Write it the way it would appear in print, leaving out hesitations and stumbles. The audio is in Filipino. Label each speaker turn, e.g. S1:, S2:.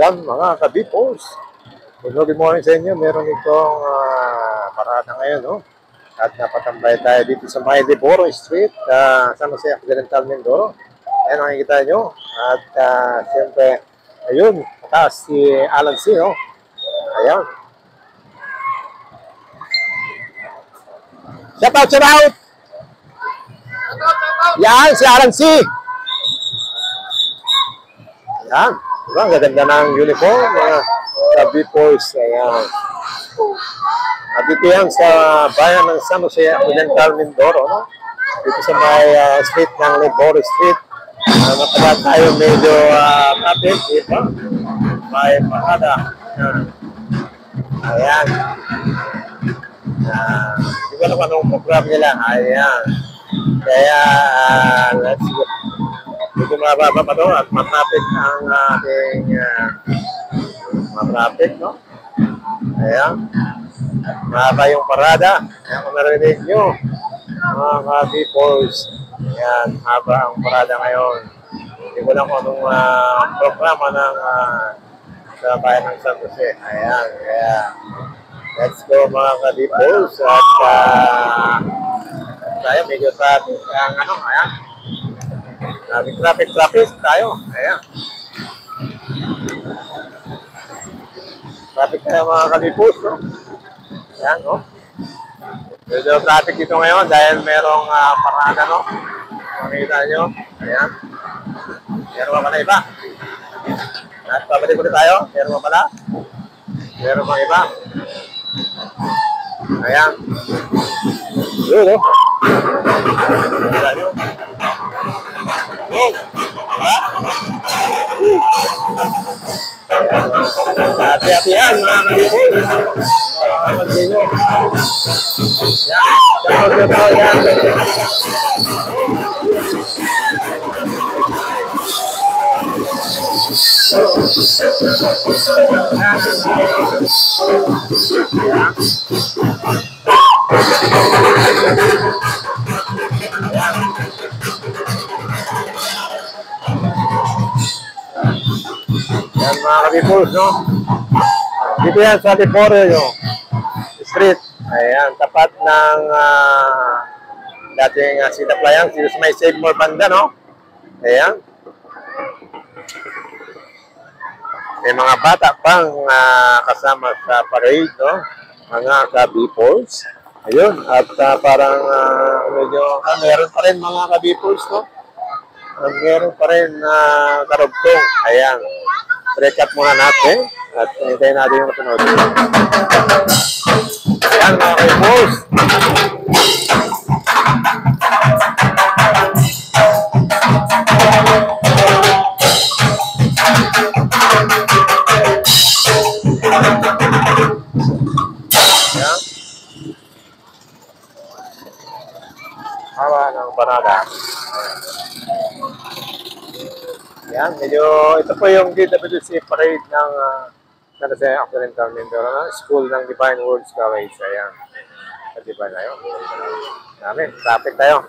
S1: Yan mga kabipos. Good morning sa inyo. Meron itong parada ngayon, no? At napatambay tayo dito sa may Liboro Street, San Jose Occidental, Mindoro. Ayan, nakikita nyo. At siyempre, ayun, mataas si Alan C, no? Ayan. Shout out, shout out! Yan, si Alan C. Ayan. Diba? Ang gaganda ng uniform, mga kabipos. Ayan. At dito yan sa bayan ng San Jose Occidental, Mindoro, no? Dito sa may street ng Liboro Street. Matagal tayo medyo traffic dito. May parada. Ayan. Hindi ko alam anong program nila. Ayan. Kaya, let's go. Dito mababa pa doon at matraffic ang ating matraffic, no? Ayan. Mahaba yung parada. Ayan kung narinig nyo. Mga kabipos. Ayan. Haba ang parada ngayon. Hindi ko lang kung anong programa ng sa bayan ng San Jose. Ayan. Kaya, let's go mga kabipos. At tayo medyo traffic. Ayan. Traffic tayo. Ayan. Traffic tayo mga kabipos, no? Ayan, no? Medyo traffic dito ngayon dahil merong parada, no? Makikita nyo. Ayan. Meron pa pala iba. At pabalik ulit tayo. Meron pa pala. Meron pa iba. Ayan. Yun, no? Makikita nyo. Hati-hatian mga kabipos. Mag-inyo. Yan. Yan mga kabipos, no? Dito yan sa Liboro Street. Ayan, tapat ng dating Sitaplayan, dito sa may Save More banda, no? Ayan. May mga bata pang kasama sa parade, no? Mga kabipos. Ayun, at parang medyo, meron pa rin mga kabipos, no? Meron pa rin karugtong. Ayan. Recap muna natin at hintayin natin yung sunod. Ayan mga kabipos. Ayan. Hawa ng parada. Yan, medyo, ito po yung DWC parade ng San Jose Occidental, Mindoro, School ng Divine Words College. Ayan, sa Divine na yun. Dami, traffic tayo.